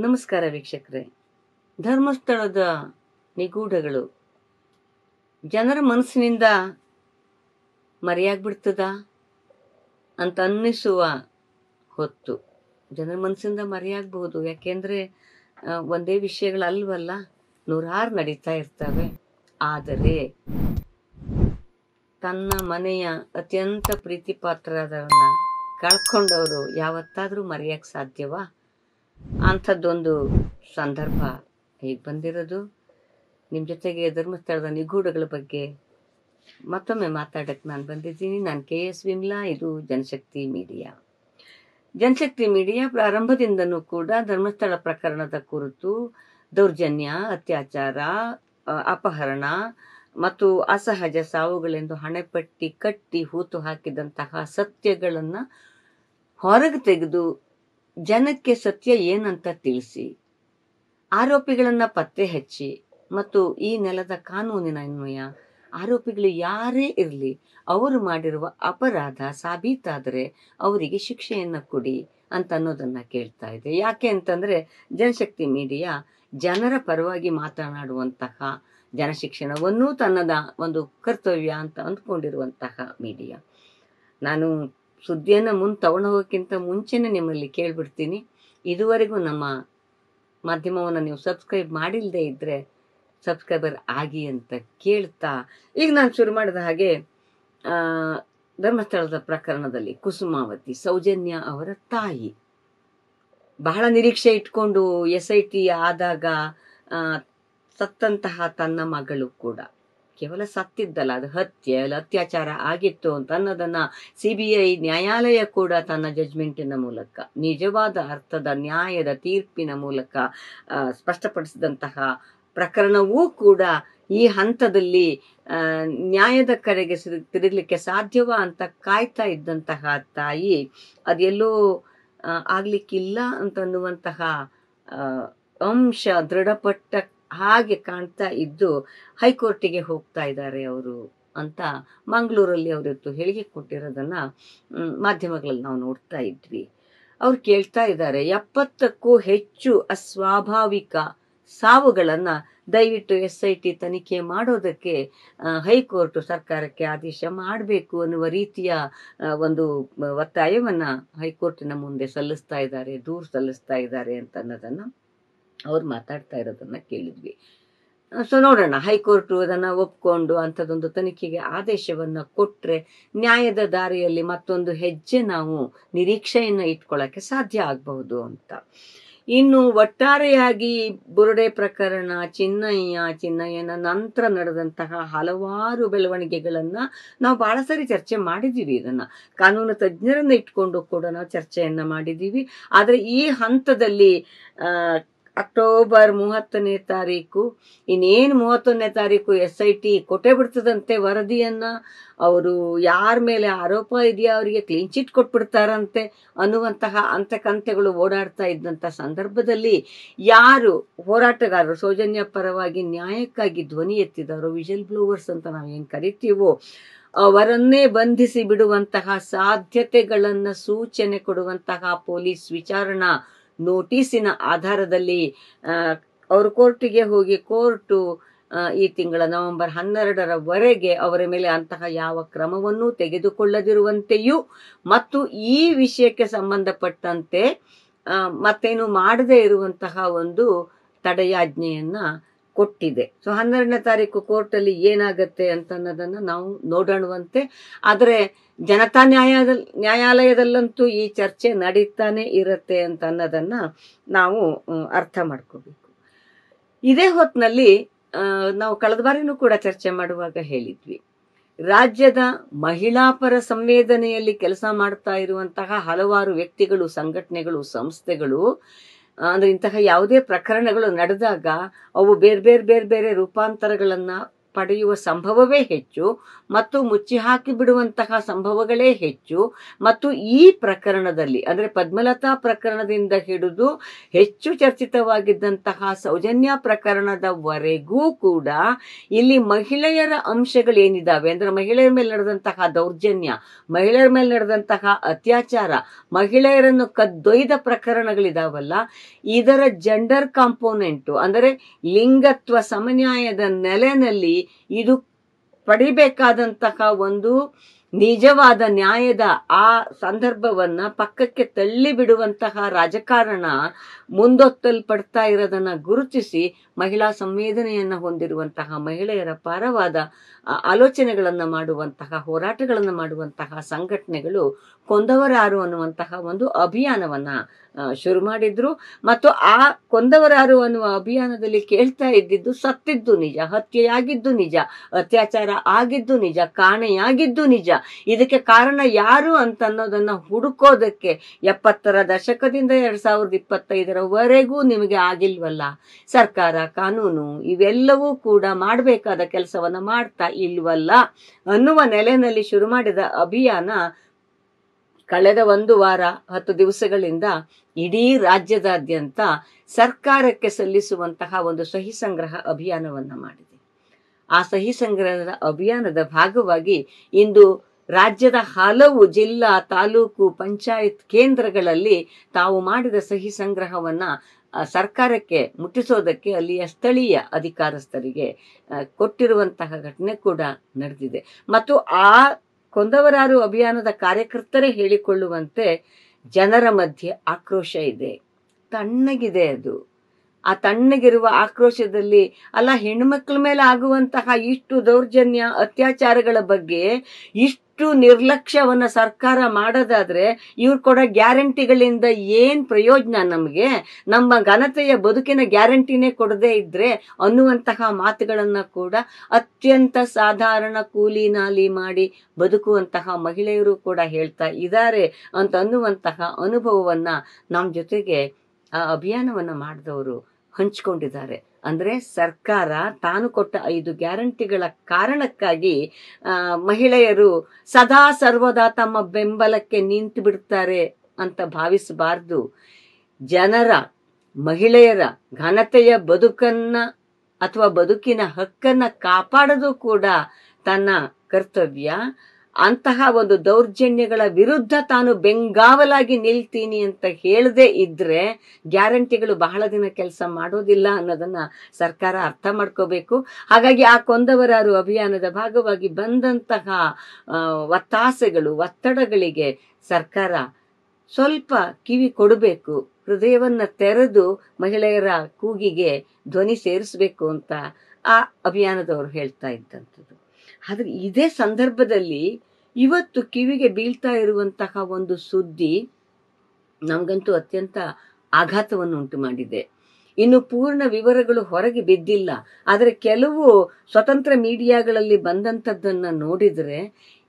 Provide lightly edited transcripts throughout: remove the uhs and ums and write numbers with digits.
ನಮಸ್ಕಾರ ವೀಕ್ಷಕರೇ. ಧರ್ಮಸ್ಥಳದ ನಿಗೂಢಗಳು ಜನರ ಮನಸ್ಸಿನಿಂದ ಮರೆಯಾಗ್ಬಿಡ್ತದ ಅಂತ ಅನ್ನಿಸುವ ಹೊತ್ತು. ಜನರ ಮನಸ್ಸಿಂದ ಮರೆಯಾಗಬಹುದು, ಯಾಕೆಂದ್ರೆ ಒಂದೇ ವಿಷಯಗಳಲ್ವಲ್ಲ, ನೂರಾರು ನಡೀತಾ ಇರ್ತವೆ. ಆದರೆ ತನ್ನ ಮನೆಯ ಅತ್ಯಂತ ಪ್ರೀತಿ ಪಾತ್ರರನ್ನ ಕಳ್ಕೊಂಡವರು ಯಾವತ್ತಾದ್ರೂ ಮರೆಯಕ್ಕೆ ಸಾಧ್ಯವಾ? ಅಂಥದ್ದೊಂದು ಸಂದರ್ಭ ಹೇಗೆ ಬಂದಿರೋದು. ನಿಮ್ಮ ಜೊತೆಗೆ ಧರ್ಮಸ್ಥಳದ ನಿಗೂಢಗಳ ಬಗ್ಗೆ ಮತ್ತೊಮ್ಮೆ ಮಾತಾಡಕ್ಕೆ ನಾನು ಬಂದಿದ್ದೀನಿ. ನಾನು KS ವಿಮಲಾ. ಇದು ಜನಶಕ್ತಿ ಮೀಡಿಯಾ. ಜನಶಕ್ತಿ ಮೀಡಿಯಾ ಪ್ರಾರಂಭದಿಂದನೂ ಕೂಡ ಧರ್ಮಸ್ಥಳ ಪ್ರಕರಣದ ಕುರಿತು ದೌರ್ಜನ್ಯ, ಅತ್ಯಾಚಾರ, ಅಪಹರಣ ಮತ್ತು ಅಸಹಜ ಸಾವುಗಳೆಂದು ಹಣೆಪಟ್ಟಿ ಕಟ್ಟಿ ಹೂತು ಹಾಕಿದಂತಹ ಸತ್ಯಗಳನ್ನು ಹೊರಗೆ ತೆಗೆದು ಜನಕ್ಕೆ ಸತ್ಯ ಏನಂತ ತಿಳಿಸಿ, ಆರೋಪಿಗಳನ್ನ ಪತ್ತೆ ಹಚ್ಚಿ ಮತ್ತು ಈ ನೆಲದ ಕಾನೂನಿನ ಅನ್ವಯ ಆರೋಪಿಗಳು ಯಾರೇ ಇರಲಿ, ಅವರು ಮಾಡಿರುವ ಅಪರಾಧ ಸಾಬೀತಾದರೆ ಅವರಿಗೆ ಶಿಕ್ಷೆಯನ್ನು ಕೊಡಿ ಅಂತ ಅನ್ನೋದನ್ನ ಕೇಳ್ತಾ ಇದೆ. ಯಾಕೆ ಅಂತಂದ್ರೆ ಜನಶಕ್ತಿ ಮೀಡಿಯಾ ಜನರ ಪರವಾಗಿ ಮಾತನಾಡುವಂತಹ, ಜನಶಿಕ್ಷಣವನ್ನು ತನ್ನದ ಒಂದು ಕರ್ತವ್ಯ ಅಂತ ಅಂದ್ಕೊಂಡಿರುವಂತಹ ಮೀಡಿಯಾ. ನಾನು ಸುದ್ದಿಯನ್ನು ಮುಂದೆ ತಗೊಂಡು ಹೋಗೋಕ್ಕಿಂತ ಮುಂಚೆನೇ ನಿಮ್ಮಲ್ಲಿ ಕೇಳ್ಬಿಡ್ತೀನಿ, ಇದುವರೆಗೂ ನಮ್ಮ ಮಾಧ್ಯಮವನ್ನು ನೀವು ಸಬ್ಸ್ಕ್ರೈಬ್ ಮಾಡಿಲ್ಲದೆ ಇದ್ದರೆ ಸಬ್ಸ್ಕ್ರೈಬರ್ ಆಗಿ ಅಂತ ಕೇಳ್ತಾ, ಈಗ ನಾನು ಶುರು ಮಾಡಿದ ಹಾಗೆ ಧರ್ಮಸ್ಥಳದ ಪ್ರಕರಣದಲ್ಲಿ ಕುಸುಮಾವತಿ, ಸೌಜನ್ಯ ಅವರ ತಾಯಿ, ಬಹಳ ನಿರೀಕ್ಷೆ ಇಟ್ಕೊಂಡು SIT ಆದಾಗ ಸತ್ತಂತಹ ತನ್ನ ಮಗಳು ಕೂಡ, ಕೇವಲ ಸತ್ತಿದ್ದಲ್ಲ, ಅದು ಹತ್ಯೆ ಅಲ್ಲ ಅತ್ಯಾಚಾರ ಆಗಿತ್ತು ಅಂತ ಅನ್ನೋದನ್ನ CBI ನ್ಯಾಯಾಲಯ ಕೂಡ ತನ್ನ ಜಡ್ಜ್ಮೆಂಟಿನ ಮೂಲಕ, ನಿಜವಾದ ಅರ್ಥದ ನ್ಯಾಯದ ತೀರ್ಪಿನ ಮೂಲಕ ಸ್ಪಷ್ಟಪಡಿಸಿದಂತಹ ಪ್ರಕರಣವೂ ಕೂಡ ಈ ಹಂತದಲ್ಲಿ ನ್ಯಾಯದ ಕಡೆಗೆ ತಿರುಗಲಿಕ್ಕೆ ಸಾಧ್ಯವಾ ಅಂತ ಕಾಯ್ತಾ ಇದ್ದಂತಹ ತಾಯಿ ಅದೆಲ್ಲೋ ಆಗ್ಲಿಕ್ಕಿಲ್ಲ ಅಂತನ್ನುವಂತಹ ಅಂಶ ದೃಢಪಟ್ಟ ಹಾಗೆ ಕಾಣ್ತಾ ಇದ್ದು ಹೈಕೋರ್ಟಿಗೆ ಹೋಗ್ತಾ ಇದ್ದಾರೆ ಅವರು ಅಂತ ಮಂಗಳೂರಲ್ಲಿ ಅವರಿತ್ತು ಹೇಳಿಕೆ ಕೊಟ್ಟಿರೋದನ್ನ ಮಾಧ್ಯಮಗಳಲ್ಲಿ ನಾವು ನೋಡ್ತಾ ಇದ್ವಿ. ಅವ್ರು ಕೇಳ್ತಾ ಇದ್ದಾರೆ, 70ಕ್ಕೂ ಹೆಚ್ಚು ಅಸ್ವಾಭಾವಿಕ ಸಾವುಗಳನ್ನ ದಯವಿಟ್ಟು SIT ತನಿಖೆ ಮಾಡೋದಕ್ಕೆ ಹೈಕೋರ್ಟ್ ಸರ್ಕಾರಕ್ಕೆ ಆದೇಶ ಮಾಡಬೇಕು ಅನ್ನುವ ರೀತಿಯ ಒಂದು ಒತ್ತಾಯವನ್ನ ಹೈಕೋರ್ಟಿನ ಮುಂದೆ ಸಲ್ಲಿಸ್ತಾ ಇದ್ದಾರೆ, ದೂರು ಸಲ್ಲಿಸ್ತಾ ಇದ್ದಾರೆ ಅಂತ ಅನ್ನೋದನ್ನ ಅವ್ರು ಮಾತಾಡ್ತಾ ಇರೋದನ್ನ ಕೇಳಿದ್ವಿ. ಸೊ ನೋಡೋಣ, ಹೈಕೋರ್ಟ್ ಅದನ್ನ ಒಪ್ಕೊಂಡು ಅಂಥದ್ದೊಂದು ತನಿಖೆಗೆ ಆದೇಶವನ್ನ ಕೊಟ್ರೆ ನ್ಯಾಯದ ದಾರಿಯಲ್ಲಿ ಮತ್ತೊಂದು ಹೆಜ್ಜೆ ನಾವು ನಿರೀಕ್ಷೆಯನ್ನ ಇಟ್ಕೊಳ್ಳಕ್ಕೆ ಸಾಧ್ಯ ಆಗಬಹುದು ಅಂತ. ಇನ್ನು ಒಟ್ಟಾರೆಯಾಗಿ ಬುರುಡೆ ಪ್ರಕರಣ, ಚಿನ್ನಯ್ಯನ ನಂತರ ನಡೆದಂತಹ ಹಲವಾರು ಬೆಳವಣಿಗೆಗಳನ್ನ ನಾವು ಬಹಳ ಸರಿ ಚರ್ಚೆ ಮಾಡಿದ್ದೀವಿ. ಇದನ್ನ ಕಾನೂನು ತಜ್ಞರನ್ನ ಇಟ್ಕೊಂಡು ಕೂಡ ನಾವು ಚರ್ಚೆಯನ್ನ ಮಾಡಿದ್ದೀವಿ. ಆದ್ರೆ ಈ ಹಂತದಲ್ಲಿ ಅಕ್ಟೋಬರ್ 30ನೇ ತಾರೀಕು, ಇನ್ನೇನು 31ನೇ ತಾರೀಕು SIT ಕೊಟ್ಟೇ ಬಿಡ್ತದಂತೆ ವರದಿಯನ್ನ. ಅವರು ಯಾರ ಮೇಲೆ ಆರೋಪ ಇದೆಯಾ ಅವರಿಗೆ ಕ್ಲೀನ್ ಚಿಟ್ ಕೊಟ್ಬಿಡ್ತಾರಂತೆ ಅನ್ನುವಂತಹ ಅಂತಕಂತೆಗಳು ಓಡಾಡ್ತಾ ಇದ್ದಂಥ ಸಂದರ್ಭದಲ್ಲಿ ಯಾರು ಹೋರಾಟಗಾರರು, ಸೌಜನ್ಯ ಪರವಾಗಿ ನ್ಯಾಯಕ್ಕಾಗಿ ಧ್ವನಿ ಎತ್ತಿದವರು, ವಿಷಲ್ ಬ್ಲೋವರ್ಸ್ ಅಂತ ನಾವು ಏನ್ ಕರಿತೀವೋ, ಅವರನ್ನೇ ಬಂಧಿಸಿ ಬಿಡುವಂತಹ ಸಾಧ್ಯತೆಗಳನ್ನ ಸೂಚನೆ ಕೊಡುವಂತಹ ಪೊಲೀಸ್ ವಿಚಾರಣಾ ನೋಟಿಸಿನ ಆಧಾರದಲ್ಲಿ ಅವರು ಕೋರ್ಟಿಗೆ ಹೋಗಿ ಕೋರ್ಟು ಈ ತಿಂಗಳ ನವೆಂಬರ್ 12ರವರೆಗೆ ಅವರ ಮೇಲೆ ಅಂತಹ ಯಾವ ಕ್ರಮವನ್ನು ತೆಗೆದುಕೊಳ್ಳದಿರುವಂತೆಯೂ ಮತ್ತು ಈ ವಿಷಯಕ್ಕೆ ಸಂಬಂಧಪಟ್ಟಂತೆ ಮತ್ತೇನು ಮಾಡದೇ ಇರುವಂತಹ ಒಂದು ತಡೆಯಾಜ್ಞೆಯನ್ನ ಕೊಟ್ಟಿದೆ. ಸೊ 12ನೇ ತಾರೀಕು ಕೋರ್ಟಲ್ಲಿ ಏನಾಗತ್ತೆ ಅಂತ ಅನ್ನೋದನ್ನ ನಾವು ನೋಡೋಣವಂತೆ. ಆದರೆ ಜನತಾ ನ್ಯಾಯಾಲಯದಲ್ಲಂತೂ ಈ ಚರ್ಚೆ ನಡೀತಾನೆ ಇರುತ್ತೆ ಅಂತ ಅನ್ನೋದನ್ನ ನಾವು ಅರ್ಥ ಮಾಡ್ಕೋಬೇಕು. ಇದೇ ಹೊತ್ತಿನಲ್ಲಿ ನಾವು ಕಳೆದ ಬಾರಿನೂ ಕೂಡ ಚರ್ಚೆ ಮಾಡುವಾಗ ಹೇಳಿದ್ವಿ, ರಾಜ್ಯದ ಮಹಿಳಾ ಪರ ಸಂವೇದನೆಯಲ್ಲಿ ಕೆಲಸ ಮಾಡ್ತಾ ಇರುವಂತಹ ಹಲವಾರು ವ್ಯಕ್ತಿಗಳು, ಸಂಘಟನೆಗಳು, ಸಂಸ್ಥೆಗಳು, ಅಂದ್ರೆ ಇಂತಹ ಯಾವುದೇ ಪ್ರಕರಣಗಳು ನಡೆದಾಗ ಅವು ಬೇರೆ ಬೇರೆ ರೂಪಾಂತರಗಳನ್ನ ಪಡೆಯುವ ಸಂಭವವೇ ಹೆಚ್ಚು ಮತ್ತು ಮುಚ್ಚಿ ಹಾಕಿ ಬಿಡುವಂತಹ ಸಂಭವಗಳೇ ಹೆಚ್ಚು. ಮತ್ತು ಈ ಪ್ರಕರಣದಲ್ಲಿ ಅಂದ್ರೆ ಪದ್ಮಲತಾ ಪ್ರಕರಣದಿಂದ ಹಿಡಿದು ಹೆಚ್ಚು ಚರ್ಚಿತವಾಗಿದ್ದಂತಹ ಸೌಜನ್ಯ ಪ್ರಕರಣದವರೆಗೂ ಕೂಡ ಇಲ್ಲಿ ಮಹಿಳೆಯರ ಅಂಶಗಳೇನಿದಾವೆ ಅಂದ್ರೆ ಮಹಿಳೆಯರ ಮೇಲೆ ನಡೆದಂತಹ ದೌರ್ಜನ್ಯ, ಮಹಿಳೆಯರ ಮೇಲೆ ನಡೆದಂತಹ ಅತ್ಯಾಚಾರ, ಮಹಿಳೆಯರನ್ನು ಕದ್ದೊಯ್ದ ಪ್ರಕರಣಗಳಿದಾವಲ್ಲ, ಇದರ ಜೆಂಡರ್ ಕಾಂಪೋನೆಂಟು ಅಂದರೆ ಲಿಂಗತ್ವ ಸಮನ್ಯಾಯದ ನೆಲೆಯಲ್ಲಿ ಇದು ಪಡಿಬೇಕಾದಂತಹ ಒಂದು ನಿಜವಾದ ನ್ಯಾಯದ ಆ ಸಂದರ್ಭವನ್ನ ಪಕ್ಕಕ್ಕೆ ತಳ್ಳಿ ಬಿಡುವಂತಹ ರಾಜಕಾರಣ ಮುಂದೊತ್ತಲ್ಪಡ್ತಾ ಇರೋದನ್ನ ಗುರುತಿಸಿ ಮಹಿಳಾ ಸಂವೇದನೆಯನ್ನ ಹೊಂದಿರುವಂತಹ ಮಹಿಳೆಯರ ಪರವಾದ ಆಲೋಚನೆಗಳನ್ನ ಮಾಡುವಂತಹ ಹೋರಾಟಗಳನ್ನ ಮಾಡುವಂತಹ ಸಂಘಟನೆಗಳು ಕೊಂದವರಾರು ಅನ್ನುವಂತಹ ಒಂದು ಅಭಿಯಾನವನ್ನ ಶುರು ಮಾಡಿದ್ರು. ಮತ್ತು ಆ ಕೊಂದವರಾರು ಅನ್ನುವ ಅಭಿಯಾನದಲ್ಲಿ ಕೇಳ್ತಾ ಇದ್ದಿದ್ದು ಸತ್ತಿದ್ದು ನಿಜ, ಹತ್ಯೆಯಾಗಿದ್ದು ನಿಜ, ಅತ್ಯಾಚಾರ ಆಗಿದ್ದು ನಿಜ, ಕಾಣೆಯಾಗಿದ್ದು ನಿಜ. ಇದಕ್ಕೆ ಕಾರಣ ಯಾರು ಅಂತ ಅನ್ನೋದನ್ನ ಹುಡುಕೋದಕ್ಕೆ 70ರ ದಶಕದಿಂದ 2025ರವರೆಗೂ ನಿಮಗೆ ಆಗಿಲ್ವಲ್ಲ. ಸರ್ಕಾರ, ಕಾನೂನು ಇವೆಲ್ಲವೂ ಕೂಡ ಮಾಡಬೇಕಾದ ಕೆಲಸವನ್ನ ಮಾಡ್ತಾ ಇಲ್ವಲ್ಲ ಅನ್ನುವ ನೆಲೆಯಲ್ಲಿ ಶುರು ಮಾಡಿದ ಅಭಿಯಾನ ಕಳೆದ 1 ವಾರ 10 ದಿವಸಗಳಿಂದ ಇಡೀ ರಾಜ್ಯದಾದ್ಯಂತ ಸರ್ಕಾರಕ್ಕೆ ಸಲ್ಲಿಸುವಂತಹ ಒಂದು ಸಹಿ ಸಂಗ್ರಹ ಅಭಿಯಾನವನ್ನ ಮಾಡಿದೆ. ಆ ಸಹಿ ಸಂಗ್ರಹದ ಅಭಿಯಾನದ ಭಾಗವಾಗಿ ಇಂದು ರಾಜ್ಯದ ಹಲವು ಜಿಲ್ಲಾ, ತಾಲೂಕು, ಪಂಚಾಯತ್ ಕೇಂದ್ರಗಳಲ್ಲಿ ತಾವು ಮಾಡಿದ ಸಹಿ ಸಂಗ್ರಹವನ್ನ ಸರ್ಕಾರಕ್ಕೆ ಮುಟ್ಟಿಸೋದಕ್ಕೆ ಅಲ್ಲಿಯ ಸ್ಥಳೀಯ ಅಧಿಕಾರಸ್ಥರಿಗೆ ಕೊಟ್ಟಿರುವಂತಹ ಘಟನೆ ಕೂಡ ನಡೆದಿದೆ. ಮತ್ತು ಆ ಕೊಂದವರಾರು ಅಭಿಯಾನದ ಕಾರ್ಯಕರ್ತರೇ ಹೇಳಿಕೊಳ್ಳುವಂತೆ ಜನರ ಮಧ್ಯೆ ಆಕ್ರೋಶ ಇದೆ, ತಣ್ಣಗಿದೆ. ಅದು ಆ ತಣ್ಣಗಿರುವ ಆಕ್ರೋಶದಲ್ಲಿ ಅಲ್ಲ, ಹೆಣ್ಮಕ್ಳ ಮೇಲೆ ಆಗುವಂತಹ ಇಷ್ಟು ದೌರ್ಜನ್ಯ ಅತ್ಯಾಚಾರಗಳ ಬಗ್ಗೆ ಇಷ್ಟು ನಿರ್ಲಕ್ಷ್ಯವನ್ನ ಸರ್ಕಾರ ಮಾಡೋದಾದ್ರೆ ಇವ್ರು ಕೊಡೋ ಗ್ಯಾರಂಟಿಗಳಿಂದ ಏನ್ ಪ್ರಯೋಜನ? ನಮ್ಗೆ ನಮ್ಮ ಘನತೆಯ ಬದುಕಿನ ಗ್ಯಾರಂಟಿನೇ ಕೊಡದೇ ಇದ್ರೆ ಅನ್ನುವಂತಹ ಮಾತುಗಳನ್ನ ಕೂಡ ಅತ್ಯಂತ ಸಾಧಾರಣ ಕೂಲಿ ನಾಲಿ ಮಾಡಿ ಬದುಕುವಂತಹ ಮಹಿಳೆಯರು ಕೂಡ ಹೇಳ್ತಾ ಇದ್ದಾರೆ ಅಂತ ಅನ್ನುವಂತಹ ಅನುಭವವನ್ನ ನಮ್ಮ ಜೊತೆಗೆ ಆ ಅಭಿಯಾನವನ್ನ ಮಾಡಿದವರು ಹಂಚ್ಕೊಂಡಿದ್ದಾರೆ. ಅಂದ್ರೆ ಸರ್ಕಾರ ತಾನು ಕೊಟ್ಟ 5 ಗ್ಯಾರಂಟಿಗಳ ಕಾರಣಕ್ಕಾಗಿ ಮಹಿಳೆಯರು ಸದಾ ಸರ್ವದಾ ತಮ್ಮ ಬೆಂಬಲಕ್ಕೆ ನಿಂತು ಬಿಡ್ತಾರೆ ಅಂತ ಭಾವಿಸಬಾರ್ದು. ಜನರ, ಮಹಿಳೆಯರ ಘನತೆಯ ಬದುಕನ್ನ ಅಥವಾ ಬದುಕಿನ ಹಕ್ಕನ್ನ ಕಾಪಾಡೋದು ಕೂಡ ತನ್ನ ಕರ್ತವ್ಯ. ಅಂತಹ ಒಂದು ದೌರ್ಜನ್ಯಗಳ ವಿರುದ್ಧ ತಾನು ಬೆಂಗಾವಲಾಗಿ ನಿಲ್ತೀನಿ ಅಂತ ಹೇಳದೆ ಇದ್ರೆ ಗ್ಯಾರಂಟಿಗಳು ಬಹಳ ದಿನ ಕೆಲಸ ಮಾಡೋದಿಲ್ಲ ಅನ್ನೋದನ್ನ ಸರ್ಕಾರ ಅರ್ಥ ಮಾಡ್ಕೋಬೇಕು. ಹಾಗಾಗಿ ಆ ಕೊಂದವರಾರು ಅಭಿಯಾನದ ಭಾಗವಾಗಿ ಬಂದಂತಹ ಒತ್ತಾಸೆಗಳು, ಒತ್ತಡಗಳಿಗೆ ಸರ್ಕಾರ ಸ್ವಲ್ಪ ಕಿವಿ ಕೊಡಬೇಕು, ಹೃದಯವನ್ನ ತೆರೆದು ಮಹಿಳೆಯರ ಕೂಗಿಗೆ ಧ್ವನಿ ಸೇರಿಸ್ಬೇಕು ಅಂತ ಆ ಅಭಿಯಾನದವರು ಹೇಳ್ತಾ ಇದ್ದಂಥದ್ದು. ಆದ್ರೆ ಇದೇ ಸಂದರ್ಭದಲ್ಲಿ ಇವತ್ತು ಕಿವಿಗೆ ಬೀಳ್ತಾ ಇರುವಂತಹ ಒಂದು ಸುದ್ದಿ ನಮಗಂತೂ ಅತ್ಯಂತ ಆಘಾತವನ್ನು ಉಂಟು ಮಾಡಿದೆ. ಇನ್ನು ಪೂರ್ಣ ವಿವರಗಳು ಹೊರಗೆ ಬಿದ್ದಿಲ್ಲ. ಆದರೆ ಕೆಲವು ಸ್ವತಂತ್ರ ಮೀಡಿಯಾಗಳಲ್ಲಿ ಬಂದಂಥದ್ದನ್ನ ನೋಡಿದ್ರೆ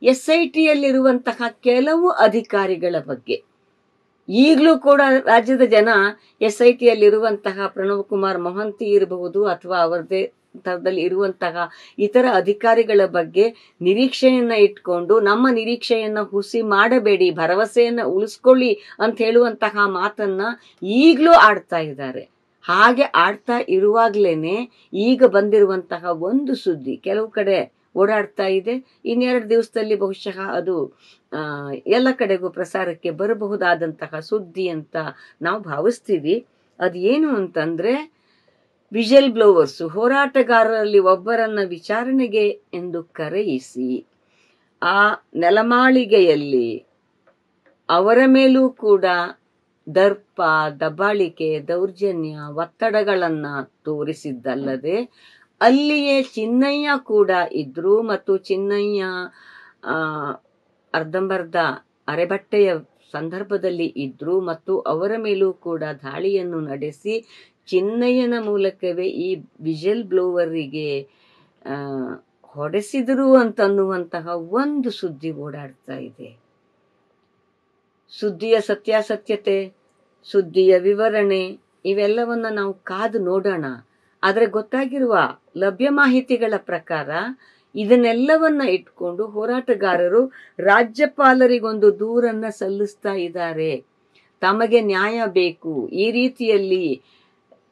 SITಯಲ್ಲಿರುವಂತಹ ಕೆಲವು ಅಧಿಕಾರಿಗಳ ಬಗ್ಗೆ ಈಗಲೂ ಕೂಡ ರಾಜ್ಯದ ಜನ SITಯಲ್ಲಿರುವಂತಹ ಪ್ರಣವ್ ಕುಮಾರ್ ಮೊಹಂತಿ ಇರಬಹುದು ಅಥವಾ ಅವರದೇ ದಲ್ಲಿ ಇರುವಂತಹ ಇತರ ಅಧಿಕಾರಿಗಳ ಬಗ್ಗೆ ನಿರೀಕ್ಷೆಯನ್ನ ಇಟ್ಕೊಂಡು ನಮ್ಮ ನಿರೀಕ್ಷೆಯನ್ನ ಹುಸಿ ಮಾಡಬೇಡಿ, ಭರವಸೆಯನ್ನ ಉಳಿಸ್ಕೊಳ್ಳಿ ಅಂತ ಹೇಳುವಂತಹ ಮಾತನ್ನ ಈಗಲೂ ಆಡ್ತಾ ಇದ್ದಾರೆ. ಹಾಗೆ ಆಡ್ತಾ ಇರುವಾಗ್ಲೇನೆ ಈಗ ಬಂದಿರುವಂತಹ ಒಂದು ಸುದ್ದಿ ಕೆಲವು ಕಡೆ ಓಡಾಡ್ತಾ ಇದೆ. 2 ದಿವಸದಲ್ಲಿ ಬಹುಶಃ ಅದು ಎಲ್ಲ ಕಡೆಗೂ ಪ್ರಸಾರಕ್ಕೆ ಬರಬಹುದಾದಂತಹ ಸುದ್ದಿ ಅಂತ ನಾವು ಭಾವಿಸ್ತೀವಿ. ಅದೇನು ಅಂತಂದ್ರೆ, ವಿಜಲ್ ಬ್ಲೋವರ್ಸ್ ಹೋರಾಟಗಾರರಲ್ಲಿ ಒಬ್ಬರನ್ನ ವಿಚಾರಣೆಗೆ ಎಂದು ಕರೆಯಿಸಿ ಆ ನೆಲಮಾಳಿಗೆಯಲ್ಲಿ ಅವರ ಮೇಲೂ ಕೂಡ ದರ್ಪ, ದಬ್ಬಾಳಿಕೆ, ದೌರ್ಜನ್ಯ, ಒತ್ತಡಗಳನ್ನ ತೋರಿಸಿದ್ದಲ್ಲದೆ ಅಲ್ಲಿಯೇ ಚಿನ್ನಯ್ಯ ಕೂಡ ಇದ್ರು. ಮತ್ತು ಚಿನ್ನಯ್ಯ ಅರ್ಧಂಬರ್ಧ ಅರೆಬಟ್ಟೆಯ ಸಂದರ್ಭದಲ್ಲಿ ಇದ್ರು ಮತ್ತು ಅವರ ಮೇಲೂ ಕೂಡ ದಾಳಿಯನ್ನು ನಡೆಸಿ ಚಿನ್ನಯ್ಯನ ಮೂಲಕವೇ ಈ ವಿಜಲ್ ಬ್ಲೋವರಿಗೆ ಹೊಡೆಸಿದರು ಅಂತನ್ನುವಂತಹ ಒಂದು ಸುದ್ದಿ ಓಡಾಡ್ತಾ ಇದೆ. ಸುದ್ದಿಯ ಸತ್ಯಾಸತ್ಯತೆ, ಸುದ್ದಿಯ ವಿವರಣೆ ಇವೆಲ್ಲವನ್ನ ನಾವು ಕಾದು ನೋಡೋಣ. ಆದ್ರೆ ಗೊತ್ತಾಗಿರುವ ಲಭ್ಯ ಮಾಹಿತಿಗಳ ಪ್ರಕಾರ ಇದನ್ನೆಲ್ಲವನ್ನ ಇಟ್ಕೊಂಡು ಹೋರಾಟಗಾರರು ರಾಜ್ಯಪಾಲರಿಗೊಂದು ದೂರನ್ನ ಸಲ್ಲಿಸ್ತಾ ಇದ್ದಾರೆ. ತಮಗೆ ನ್ಯಾಯ ಬೇಕು, ಈ ರೀತಿಯಲ್ಲಿ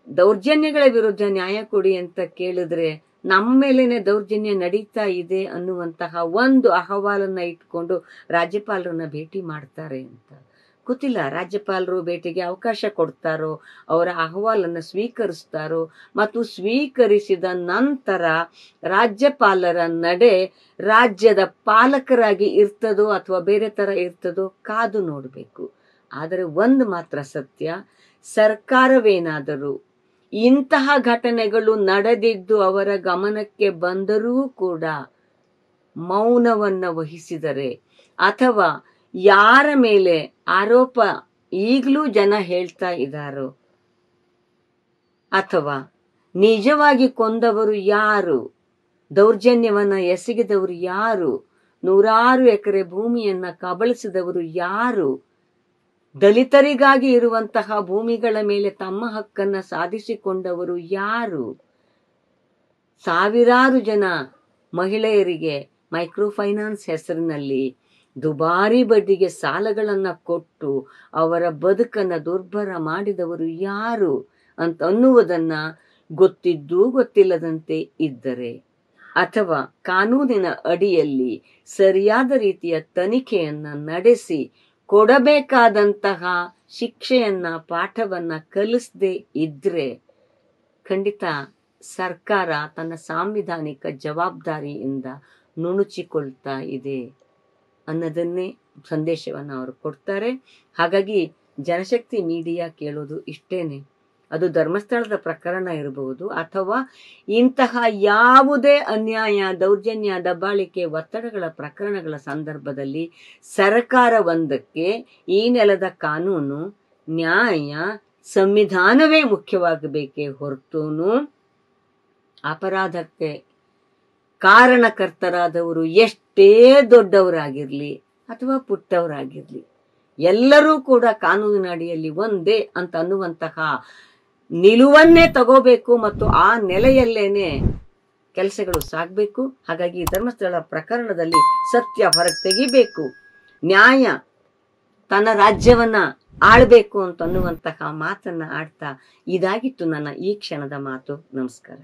ದೌರ್ಜನ್ಯಗಳ ವಿರುದ್ಧ ನ್ಯಾಯ ಕೊಡಿ ಅಂತ ಕೇಳಿದ್ರೆ ನಮ್ಮ ಮೇಲೇನೆ ದೌರ್ಜನ್ಯ ನಡೀತಾ ಇದೆ ಅನ್ನುವಂತಹ ಒಂದು ಅಹವಾಲನ್ನ ಇಟ್ಕೊಂಡು ರಾಜ್ಯಪಾಲರನ್ನ ಭೇಟಿ ಮಾಡ್ತಾರೆ ಅಂತ ಗೊತ್ತಿಲ್ಲ. ರಾಜ್ಯಪಾಲರು ಭೇಟಿಗೆ ಅವಕಾಶ ಕೊಡ್ತಾರೋ, ಅವರ ಅಹವಾಲನ್ನು ಸ್ವೀಕರಿಸ್ತಾರೋ, ಮತ್ತು ಸ್ವೀಕರಿಸಿದ ನಂತರ ರಾಜ್ಯಪಾಲರ ನಡೆ ರಾಜ್ಯದ ಪಾಲಕರಾಗಿ ಇರ್ತದೋ ಅಥವಾ ಬೇರೆ ತರ ಇರ್ತದೋ ಕಾದು ನೋಡಬೇಕು. ಆದರೆ ಒಂದು ಮಾತ್ರ ಸತ್ಯ, ಸರ್ಕಾರವೇನಾದರೂ ಇಂತಹ ಘಟನೆಗಳು ನಡೆದಿದ್ದು ಅವರ ಗಮನಕ್ಕೆ ಬಂದರೂ ಕೂಡ ಮೌನವನ್ನ ವಹಿಸಿದರೆ, ಅಥವಾ ಯಾರ ಮೇಲೆ ಆರೋಪ ಈಗಲೂ ಜನ ಹೇಳ್ತಾ ಇದ್ದಾರೋ, ಅಥವಾ ನಿಜವಾಗಿ ಕೊಂದವರು ಯಾರು, ದೌರ್ಜನ್ಯವನ್ನ ಎಸಗಿದವರು ಯಾರು, 100 ಎಕರೆ ಭೂಮಿಯನ್ನ ಕಬಳಿಸಿದವರು ಯಾರು, ದಲಿತರಿಗಾಗಿ ಇರುವಂತಹ ಭೂಮಿಗಳ ಮೇಲೆ ತಮ್ಮ ಹಕ್ಕನ್ನ ಸಾಧಿಸಿಕೊಂಡವರು ಯಾರು, ಸಾವಿರಾರು ಜನ ಮಹಿಳೆಯರಿಗೆ ಮೈಕ್ರೋ ಫೈನಾನ್ಸ್ ಹೆಸರಿನಲ್ಲಿ ದುಬಾರಿ ಬಡ್ಡಿಗೆ ಸಾಲಗಳನ್ನ ಕೊಟ್ಟು ಅವರ ಬದುಕನ್ನ ದುರ್ಭರ ಮಾಡಿದವರು ಯಾರು ಅಂತ ಅನ್ನುವುದನ್ನ ಗೊತ್ತಿದ್ದೂ ಗೊತ್ತಿಲ್ಲದಂತೆ ಇದ್ದರೆ, ಅಥವಾ ಕಾನೂನಿನ ಅಡಿಯಲ್ಲಿ ಸರಿಯಾದ ರೀತಿಯ ತನಿಖೆಯನ್ನ ನಡೆಸಿ ಕೊಡಬೇಕಾದಂತಹ ಶಿಕ್ಷೆಯನ್ನ ಪಾಠವನ್ನ ಕಲಿಸದೆ ಇದ್ರೆ ಖಂಡಿತ ಸರ್ಕಾರ ತನ್ನ ಸಾಂವಿಧಾನಿಕ ಜವಾಬ್ದಾರಿಯಿಂದ ನುಣುಚಿಕೊಳ್ತಾ ಇದೆ ಅನ್ನೋದನ್ನೇ ಸಂದೇಶವನ್ನ ಅವರು ಕೊಡ್ತಾರೆ. ಹಾಗಾಗಿ ಜನಶಕ್ತಿ ಮೀಡಿಯಾ ಕೇಳೋದು ಇಷ್ಟೇನೆ. ಅದು ಧರ್ಮಸ್ಥಳದ ಪ್ರಕರಣ ಇರಬಹುದು, ಅಥವಾ ಇಂತಹ ಯಾವುದೇ ಅನ್ಯಾಯ, ದೌರ್ಜನ್ಯ, ದಬ್ಬಾಳಿಕೆ, ಒತ್ತಡಗಳ ಪ್ರಕರಣಗಳ ಸಂದರ್ಭದಲ್ಲಿ ಸರ್ಕಾರ ಒಂದಕ್ಕೆ ಈ ನೆಲದ ಕಾನೂನು, ನ್ಯಾಯ, ಸಂವಿಧಾನವೇ ಮುಖ್ಯವಾಗಬೇಕೇ ಹೊರತುನು ಅಪರಾಧಕ್ಕೆ ಕಾರಣಕರ್ತರಾದವರು ಎಷ್ಟೇ ದೊಡ್ಡವರಾಗಿರ್ಲಿ ಅಥವಾ ಪುಟ್ಟವರಾಗಿರ್ಲಿ, ಎಲ್ಲರೂ ಕೂಡ ಕಾನೂನಿನ ಅಡಿಯಲ್ಲಿ ಒಂದೇ ಅಂತ ಅನ್ನುವಂತಹ ನಿಲುವನ್ನೇ ತಗೋಬೇಕು ಮತ್ತು ಆ ನೆಲೆಯಲ್ಲೇನೆ ಕೆಲಸಗಳು ಸಾಗಬೇಕು. ಹಾಗಾಗಿ ಧರ್ಮಸ್ಥಳ ಪ್ರಕರಣದಲ್ಲಿ ಸತ್ಯ ಹೊರಗೆ ತೆಗಿಬೇಕು, ನ್ಯಾಯ ತನ್ನ ರಾಜ್ಯವನ್ನ ಆಳ್ಬೇಕು ಅಂತ ಅನ್ನುವಂತಹ ಮಾತನ್ನ ಆಡ್ತಾ ಇದಾಗಿತ್ತು ನನ್ನ ಈ ಕ್ಷಣದ ಮಾತು. ನಮಸ್ಕಾರ.